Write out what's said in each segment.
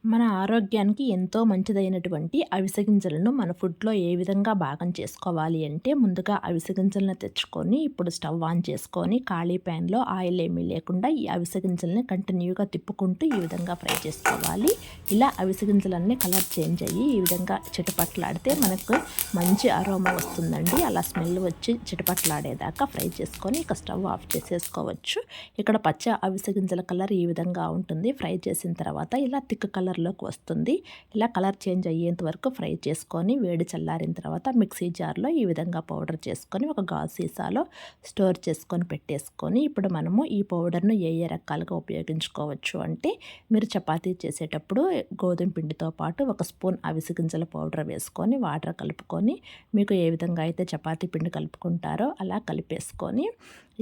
మన ఆరోగ్యానికి ఎంతో మంచిదైనటువంటి అవిసె గింజలను మన ఫుడ్‌లో ఏ విధంగా భాగం చేసుకోవాలి అంటే, ముందుగా అవిసె గింజలను తెచ్చుకొని, ఇప్పుడు స్టవ్ ఆన్ చేసుకొని, ఖాళీ ప్యాన్‌లో ఆయిల్ ఏమీ లేకుండా ఈ అవిసె గింజల్ని కంటిన్యూగా తిప్పుకుంటూ ఈ విధంగా ఫ్రై చేసుకోవాలి. ఇలా అవిసె గింజలన్నీ కలర్ చేంజ్ అయ్యి, ఈ విధంగా చిటపట్లాడితే మనకు మంచి అరోమా వస్తుందండి. అలా స్మెల్ వచ్చి చిటపట్లాడేదాకా ఫ్రై చేసుకొని, ఇక స్టవ్ ఆఫ్ చేసేసుకోవచ్చు. ఇక్కడ పచ్చ అవిసె గింజల కలర్ ఈ విధంగా ఉంటుంది. ఫ్రై చేసిన తర్వాత ఇలా థిక్ కలర్‌లోకి వస్తుంది. ఇలా కలర్ చేంజ్ అయ్యేంత వరకు ఫ్రై చేసుకొని, వేడి చల్లారిన తర్వాత మిక్సీ జార్‌లో ఈ విధంగా పౌడర్ చేసుకొని, ఒక గాజు సీసాలో స్టోర్ చేసుకొని పెట్టేసుకొని, ఇప్పుడు మనము ఈ పౌడర్‌ను ఏ ఏ రకాలుగా ఉపయోగించుకోవచ్చు అంటే, మీరు చపాతీ చేసేటప్పుడు గోధుమ పిండితో పాటు ఒక స్పూన్ అవిసె గింజల పౌడర్ వేసుకొని, వాటర్ కలుపుకొని, మీకు ఏ విధంగా అయితే చపాతీ పిండి కలుపుకుంటారో అలా కలిపేసుకొని,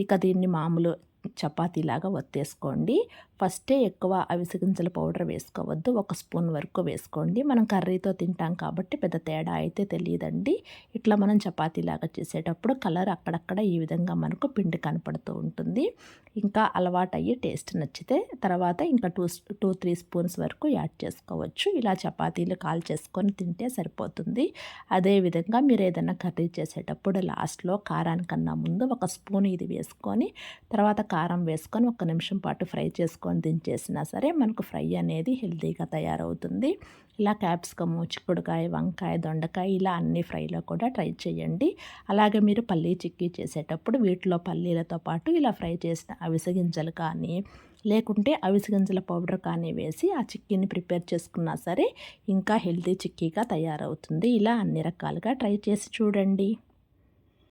ఇక దీన్ని మామూలు చపాతీలాగా ఒత్తేసుకోండి. ఫస్టే ఎక్కువ అవిసె గింజల పౌడర్ వేసుకోవద్దు. ఒక స్పూన్ వరకు వేసుకోండి. మనం కర్రీతో తింటాం కాబట్టి పెద్ద తేడా అయితే తెలీదండి. ఇట్లా మనం చపాతీలాగా చేసేటప్పుడు కలర్ అక్కడక్కడ ఈ విధంగా మనకు పిండి కనపడుతూ ఉంటుంది. ఇంకా అలవాటయ్యి టేస్ట్ నచ్చితే తర్వాత ఇంకా 3 స్పూన్స్ వరకు యాడ్ చేసుకోవచ్చు. ఇలా చపాతీలు కాల్చేసుకొని తింటే సరిపోతుంది. అదేవిధంగా మీరు ఏదైనా కర్రీ చేసేటప్పుడు లాస్ట్‌లో కారానికన్నా ముందు ఒక స్పూన్ ఇది వేసుకొని, తర్వాత కారం వేసుకొని ఒక్క నిమిషం పాటు ఫ్రై చేసుకొని దించేసినా సరే మనకు ఫ్రై అనేది హెల్తీగా తయారవుతుంది. ఇలా క్యాప్సికము, చిక్కుడుకాయ, వంకాయ, దొండకాయ ఇలా అన్ని ఫ్రైలో కూడా ట్రై చేయండి. అలాగే మీరు పల్లీ చిక్కీ చేసేటప్పుడు వీటిలో పల్లీలతో పాటు ఇలా ఫ్రై చేసిన అవిసె గింజలు కానీ, లేకుంటే అవిసె గింజల పౌడర్ కానీ వేసి ఆ చిక్కీని ప్రిపేర్ చేసుకున్నా సరే ఇంకా హెల్తీ చిక్కీగా తయారవుతుంది. ఇలా అన్ని రకాలుగా ట్రై చేసి చూడండి.